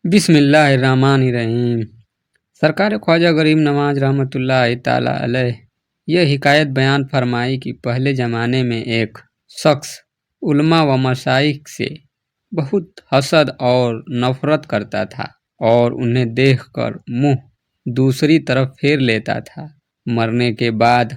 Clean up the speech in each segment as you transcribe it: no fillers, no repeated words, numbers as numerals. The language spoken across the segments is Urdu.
بسم اللہ الرحمن الرحیم۔ سرکار خواجہ غریب نواز رحمۃ اللہ تعالیٰ علیہ یہ حکایت بیان فرمائی کہ پہلے زمانے میں ایک شخص علماء و مشائخ سے بہت حسد اور نفرت کرتا تھا اور انہیں دیکھ کر منہ دوسری طرف پھیر لیتا تھا۔ مرنے کے بعد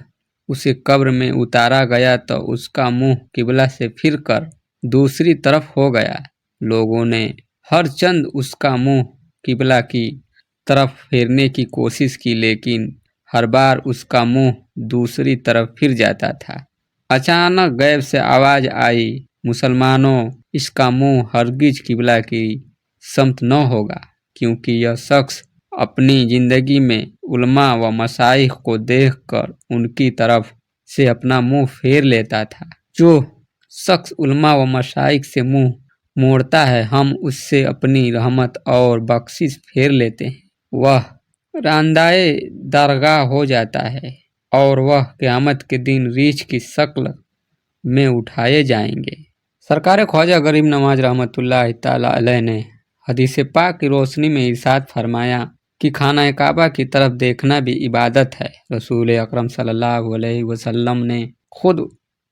اسے قبر میں اتارا گیا تو اس کا منہ قبلہ سے پھر کر دوسری طرف ہو گیا۔ لوگوں نے ہر چند اس کا منہ قبلہ کی طرف پھیرنے کی کوشش کی، لیکن ہر بار اس کا منہ دوسری طرف پھر جاتا تھا۔ اچانک غیب سے آواز آئی، مسلمانوں، اس کا منہ ہرگز قبلہ کی سمت نہ ہوگا، کیونکہ یہ شخص اپنی زندگی میں علماء و مشائخ کو دیکھ کر ان کی طرف سے اپنا منہ پھیر لیتا تھا۔ جو شخص علماء و مشائخ سے منہ موڑتا ہے، ہم اس سے اپنی رحمت اور بخشش پھیر لیتے ہیں۔ وہ راندائے درگاہ ہو جاتا ہے اور وہ قیامت کے دن ریچھ کی شکل میں اٹھائے جائیں گے۔ سرکار خواجہ غریب نواز رحمۃ اللہ تعالیٰ علیہ نے حدیث پاک کی روشنی میں ارشاد فرمایا کہ خانہ کعبہ کی طرف دیکھنا بھی عبادت ہے۔ رسول اکرم صلی اللہ علیہ وسلم نے خود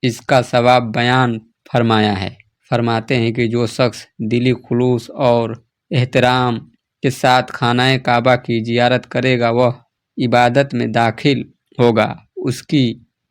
اس کا ثواب بیان فرمایا ہے۔ فرماتے ہیں کہ جو شخص دلی خلوص اور احترام کے ساتھ خانہ کعبہ کی زیارت کرے گا، وہ عبادت میں داخل ہوگا۔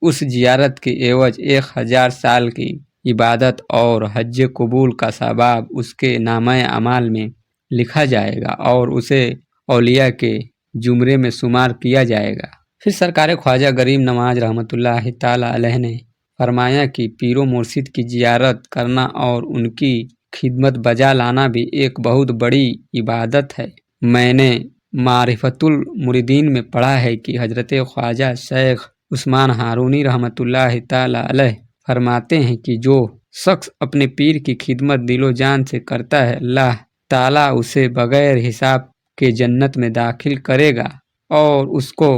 اس زیارت کے عوض 1000 سال کی عبادت اور حج قبول کا ثواب اس کے نامہ اعمال میں لکھا جائے گا اور اسے اولیاء کے زمرے میں شمار کیا جائے گا۔ پھر سرکار خواجہ غریب نواز رحمۃ اللہ تعالیٰ علیہ نے فرمایا کہ پیر و مرشد کی زیارت کرنا اور ان کی خدمت بجا لانا بھی ایک بہت بڑی عبادت ہے۔ میں نے معرفت المریدین میں پڑھا ہے کہ حضرت خواجہ شیخ عثمان ہارونی رحمۃ اللہ تعالیٰ علیہ فرماتے ہیں کہ جو شخص اپنے پیر کی خدمت دل و جان سے کرتا ہے، اللہ تعالیٰ اسے بغیر حساب کے جنت میں داخل کرے گا اور اس کو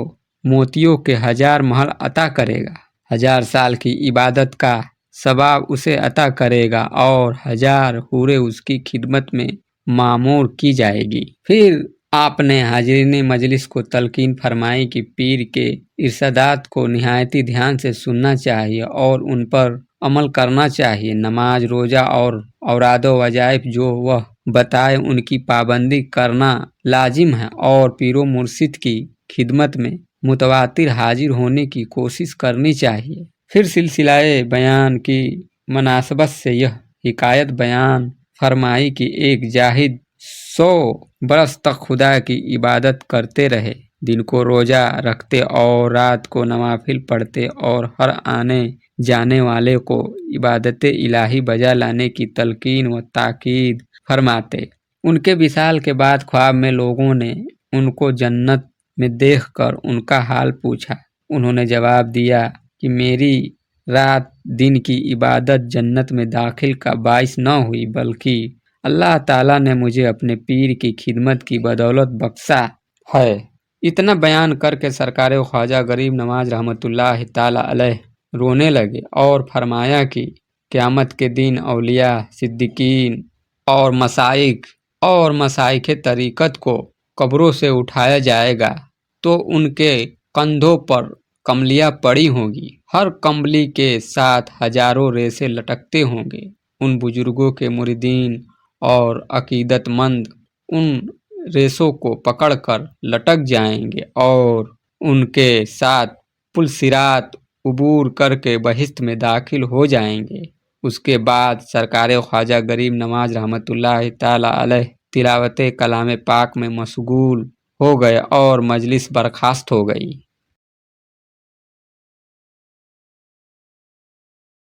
موتیوں کے 1000 محل عطا کرے گا۔ 1000 سال کی عبادت کا ثواب اسے عطا کرے گا اور 1000 حوریں اس کی خدمت میں معمور کی جائے گی۔ پھر آپ نے حاضرین مجلس کو تلقین فرمائی کہ پیر کے ارشادات کو نہایت دھیان سے سننا چاہیے اور ان پر عمل کرنا چاہیے۔ نماز، روزہ اور اوراد و وظائف جو وہ بتائے ان کی پابندی کرنا لازم ہے اور پیر و مرشد کی خدمت میں متواتر حاضر ہونے کی کوشش کرنی چاہیے۔ پھر سلسلہ بیان کی مناسبت سے یہ حکایت بیان فرمائی کہ ایک زاہد 100 برس تک خدا کی عبادت کرتے رہے، دن کو روزہ رکھتے اور رات کو نوافل پڑھتے اور ہر آنے جانے والے کو عبادت الہی بجا لانے کی تلقین و تاکید فرماتے۔ ان کے وصال کے بعد خواب میں لوگوں نے ان کو جنت میں دیکھ کر ان کا حال پوچھا۔ انہوں نے جواب دیا کہ میری رات دن کی عبادت جنت میں داخل کا باعث نہ ہوئی، بلکہ اللہ تعالیٰ نے مجھے اپنے پیر کی خدمت کی بدولت بخشا ہے۔ اتنا بیان کر کے سرکار خواجہ غریب نواز رحمۃ اللہ تعالیٰ علیہ رونے لگے اور فرمایا کہ قیامت کے دن اولیاء، صدیقین اور مشائخ طریقت کو قبروں سے اٹھایا جائے گا تو ان کے کندھوں پر کملیاں پڑی ہوں گی، ہر کملی کے ساتھ ہزاروں ریشے لٹکتے ہوں گے۔ ان بزرگوں کے مریدین اور عقیدت مند ان ریشوں کو پکڑ کر لٹک جائیں گے اور ان کے ساتھ پل صراط عبور کر کے بہشت میں داخل ہو جائیں گے۔ اس کے بعد سرکار خواجہ غریب نواز رحمۃ اللہ تعالیٰ علیہ تلاوت کلام پاک میں مشغول ہو گئے اور مجلس برخاست ہو گئی۔